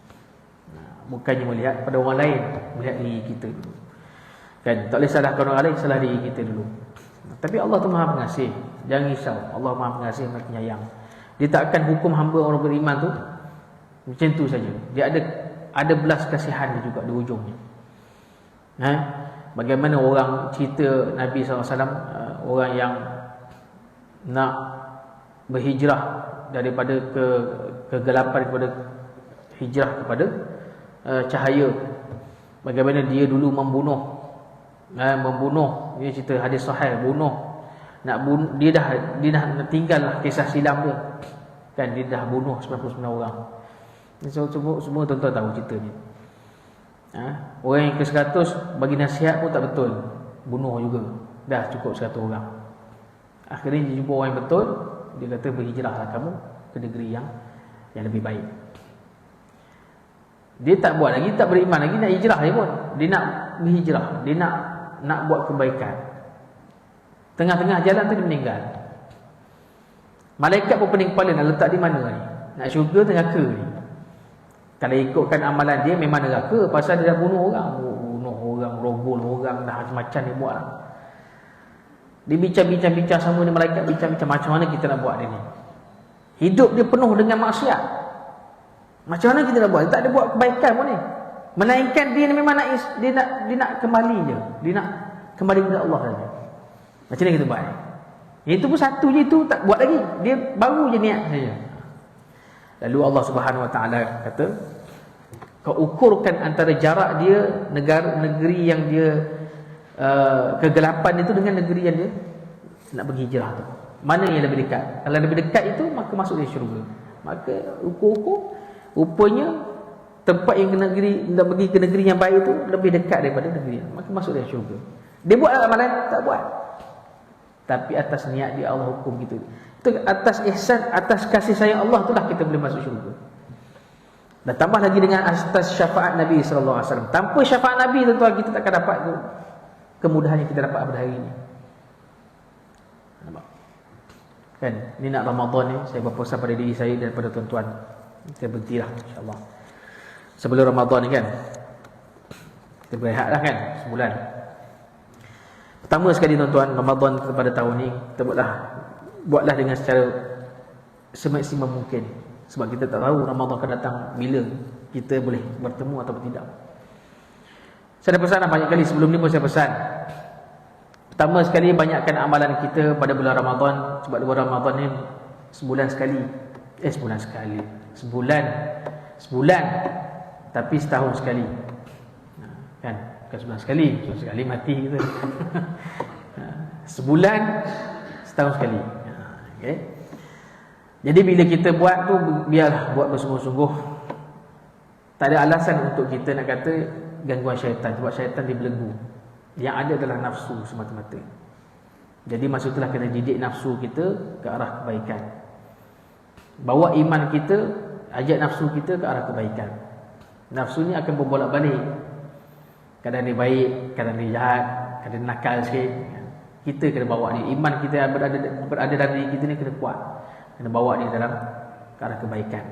Bukannya melihat pada orang lain, melihat diri kita dulu. Kan, tak boleh salahkan orang lain, salah diri kita dulu. Tapi Allah tu Maha Pengasih. Jangan risau, Allah Maha Pengasih, Maha Penyayang. Dia tak akan hukum hamba orang beriman tu macam tu saja. Dia ada belas kasihan juga di ujungnya. Bagaimana orang cerita Nabi SAW, orang yang nak berhijrah daripada kegelapan kepada hijrah kepada cahaya. Bagaimana dia dulu membunuh, dia cerita hadis sahih, dia dah tinggallah kisah silam dia. Kan dia dah bunuh 99 orang. Semua tuan-tuan tahu cerita ni. Orang yang ke-100 bagi nasihat pun tak betul, bunuh juga. Dah cukup 100 orang. Akhirnya dia jumpa orang yang betul, dia kata berhijrahlah kamu ke negeri yang lebih baik. Dia tak buat lagi, tak beriman lagi, nak hijrah dia pun. Dia nak berhijrah, dia nak buat kebaikan. Tengah-tengah jalan tu dia meninggal. Malaikat pun pening kepala, nak letak di mana ni? Nak syurga ke neraka ni? Kalau ikutkan amalan dia memang neraka, pasal dia dah bunuh orang, robol orang, dah macam-macam dia buat lah. Dia bincang-bincang sama dengan malaikat, bincang-bincang macam mana kita nak buat dia ni. Hidup dia penuh dengan maksiat. Macam mana kita nak buat? Dia tak ada buat kebaikan pun ni. Melainkan dia ni memang dia nak kembali je. Dia nak kembali kepada Allah saja. Macam mana kita buat? Itu pun satu je, itu tak buat lagi. Dia baru je niat saja. Lalu Allah Subhanahu Wa Taala kata, kau ukurkan antara jarak dia, negeri yang dia kegelapan itu dengan negeri yang dia nak pergi hijrah tu. Mana yang lebih dekat? Kalau lebih dekat itu, maka masuk dia syurga. Maka ukur-ukur, rupanya tempat yang negeri nak pergi ke negeri yang baik itu lebih dekat daripada negeri, maka masuk dia syurga. Dia buat amalan? Tak buat. Tapi atas niat dia Allah hukum gitu. Itu atas ihsan, atas kasih sayang Allah itulah kita boleh masuk syurga. Dan tambah lagi dengan atas syafaat Nabi sallallahu alaihi wasallam. Tanpa syafaat Nabi tuan-tuan, kita takkan dapat kemudahan yang kita dapat pada hari ini. Nampak? Kan, ni nak Ramadan ni, saya berpuasa pada diri saya dan pada tuan-tuan. Kita berhentilah insya-Allah. Sebelum Ramadan ni kan, kita berehatlah kan sebulan. Pertama sekali tuan-tuan, Ramadan pada tahun ni kita buatlah dengan secara semaksimum mungkin. Sebab kita tak tahu Ramadan akan datang bila, kita boleh bertemu atau tidak. Saya dah pesan banyak kali, sebelum ni pun saya pesan. Pertama sekali, banyakkan amalan kita pada bulan Ramadan. Sebab bulan Ramadan ni sebulan sekali. Sebulan tapi setahun sekali. Kan? Bukan sebulan sekali, sebulan sekali mati kita. Sebulan setahun sekali. Okay? Jadi bila kita buat tu, biarlah buat bersungguh-sungguh. Tak ada alasan untuk kita nak kata gangguan syaitan. Sebab syaitan dia belenggu. Yang ada adalah nafsu semata-mata. Jadi masa itulah kena didik nafsu kita ke arah kebaikan. Bawa iman kita, ajak nafsu kita ke arah kebaikan. Nafsu ni akan berbolak-balik. Kadang dia baik, kadang dia jahat, kadang dia nakal sikit. Kita kena bawa dia. Iman kita berada dalam diri kita ni kena kuat. Kena bawa dia dalam ke arah kebaikan.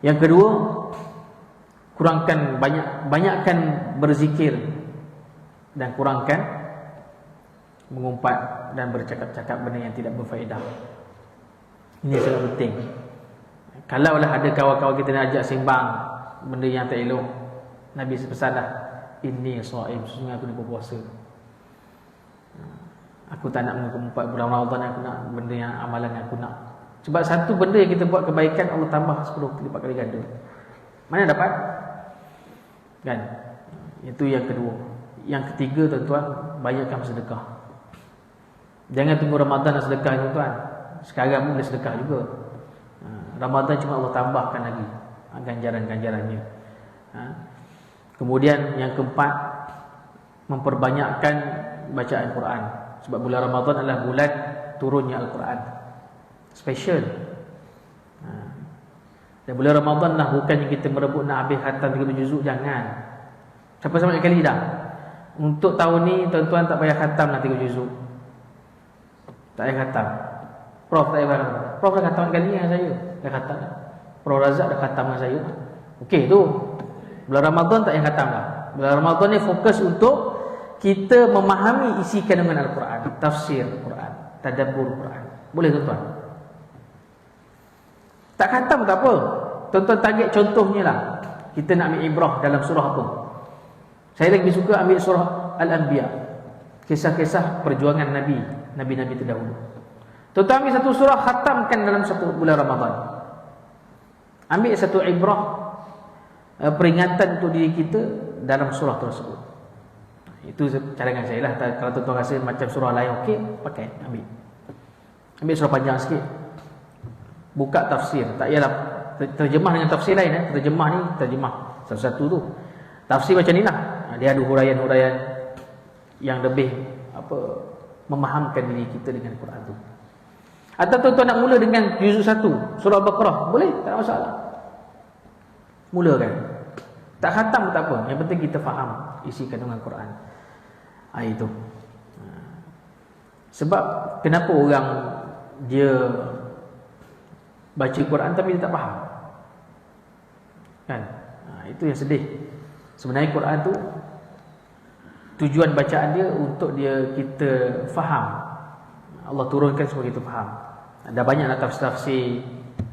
Yang kedua, banyakkan berzikir dan kurangkan mengumpat dan bercakap-cakap benda yang tidak berfaedah. Ini sangat penting. Kalaulah ada kawan-kawan kita nak ajak sembang benda yang tak elok, Nabi pesan dah, inni shaim, sesungguhnya aku ni berpuasa. Aku tak nak mengumpat bulan Ramadan, aku nak benda yang amalan yang aku nak. Sebab satu benda yang kita buat kebaikan, Allah tambah 10 lipat kali ganda. Mana dapat? Kan? Itu yang kedua. Yang ketiga tuan-tuan, banyakkan sedekah. Jangan tunggu Ramadan nak sedekah tuan-tuan. Sekarang pun boleh sedekah juga. Ramadan cuma Allah tambahkan lagi ganjaran-ganjarannya. Kemudian yang keempat, memperbanyakkan bacaan Quran. Sebab bulan Ramadan adalah bulan turunnya Al-Quran. Special. Dan bulan Ramadan lah bukannya kita merebut nak habis khatam 30 juzuk, jangan. Siapa sama kali dah. Untuk tahun ni tuan-tuan tak payah khatam lah 3 juzuk. Tak payah khatam. Prof tak payah khatam. Prof dah khatam kali dengan saya. Dah khatam dah. Prof Razak dah khatam dengan saya. Okey tu. Bulan Ramadan tak payah khatam lah. Bulan Ramadan ni fokus untuk kita memahami isi kandungan Al-Quran, tafsir Al-Quran, tadabbur Al-Quran. Boleh tuan-tuan? Tak khatam tak apa. Tuan-tuan target contohnya lah. Kita nak ambil ibrah dalam surah apa? Saya lagi suka ambil surah Al-Anbiya. Kisah-kisah perjuangan Nabi-Nabi terdahulu. Tuan-tuan ambil satu surah, khatamkan dalam satu bulan Ramadan. Ambil satu ibrah, peringatan untuk diri kita dalam surah tersebut. Itu cadangan saya lah. Kalau tuan-tuan rasa macam surah lain okey, pakai, ambil surah panjang sikit. Buka tafsir. Tak payahlah terjemah dengan tafsir lain. Terjemah ni terjemah satu-satu tu. Tafsir macam ni lah. Dia ada huraian-huraian yang lebih memahamkan diri kita dengan Quran tu. Atau tuan-tuan nak mula dengan juzuk 1 surah Al-Baqarah, boleh, tak ada masalah. Mulakan. Tak khatam tak apa. Yang penting kita faham isi kandungan Quran. Itu. Sebab kenapa orang dia baca Quran tapi dia tak faham? Kan? Itu yang sedih. Sebenarnya Quran tu tujuan bacaan dia untuk kita faham. Allah turunkan supaya kita faham. Ada banyaklah tafsir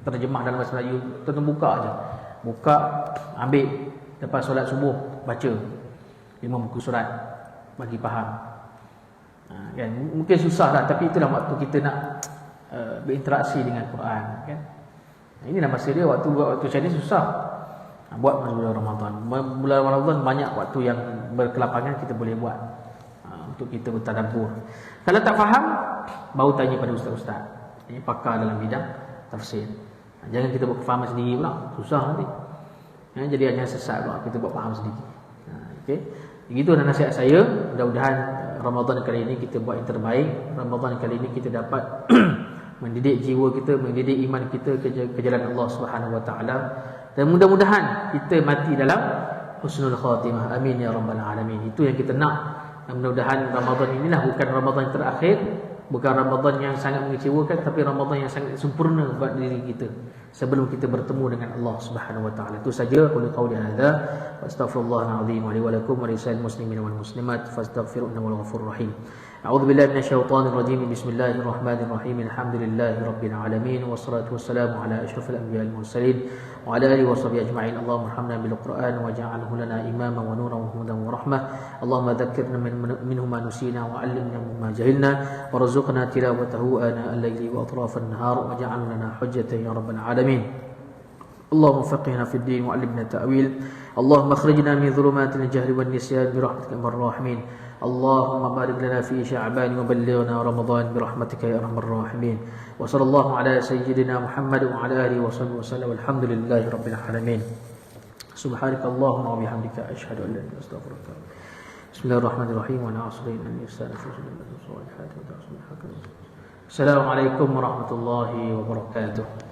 terjemah dalam bahasa Melayu. Tuan-tuan buka aja. Buka, ambil lepas solat subuh, baca 5 buku surat bagi faham. Kan mungkin susah lah, tapi itulah waktu kita nak berinteraksi dengan Quran kan. Inilah masa dia, waktu macam ni susah. Buat masa bulan Ramadan. Bulan Ramadan banyak waktu yang berkelapangan kita boleh buat untuk kita bertadabbur. Kalau tak faham, baru tanya pada ustaz-ustaz. Ini pakar dalam bidang tafsir. Jangan kita buat kefahaman sendiri pula, susah nanti. Jadi hanya sesat pula, kita buat faham sendiri. Okey. Begitu nasihat saya. Mudah-mudahan Ramadan kali ini kita buat yang terbaik. Ramadan kali ini kita dapat mendidik jiwa kita, mendidik iman kita ke jalan Allah Subhanahu Wa Taala, dan mudah-mudahan kita mati dalam husnul khatimah. Amin ya rabbal alamin. Itu yang kita nak. Dan mudah-mudahan Ramadan inilah bukan Ramadan yang terakhir, bukan Ramadan yang sangat mengecewakan, tapi Ramadan yang sangat sempurna buat diri kita sebelum kita bertemu dengan Allah Subhanahu Wa Taala. Itu saja qul qauli hadza wa astaghfirullahal azim wa li wa lakum wa lisa'il muslimin wal muslimat fastaghfiruhu innahu ghafurur rahim. A'udzu billahi minasyaitonir rajim. Bismillahirrahmanirrahim. Alhamdulillahi rabbil alamin wassalatu wassalamu ala asyrafil anbiya'il mursalin wa ala alihi washabihi ajma'in. Allahumma arhamna bil Qur'an waj'alhu lana imaman wa nuran wa hudan wa rahmah. Allahumma dzakkirna minhu ma nusina wa 'allimna mimma jahilna warzuqna tilawatahu ana al-laili wa atrafan nahar waj'al lana hujjatan ya rabbal alamin. اللهم فقهنا في الدين وعلمنا التأويل. اللهم اخرجنا من ظلمات الجهل والنسيان برحمتك يا ارحم الراحمين. اللهم بارك لنا في شعبان وبلغنا رمضان برحمتك يا ارحم الراحمين. وصلى الله على سيدنا محمد وعلى اله وصحبه وسلم والحمد لله رب العالمين. سبحانك اللهم وبحمدك اشهد ان لا اله الا انت استغفرك. بسم الله الرحمن الرحيم وانا اصلي ان الانسان في الصالحات وتواصل بالحق. السلام عليكم ورحمه الله وبركاته.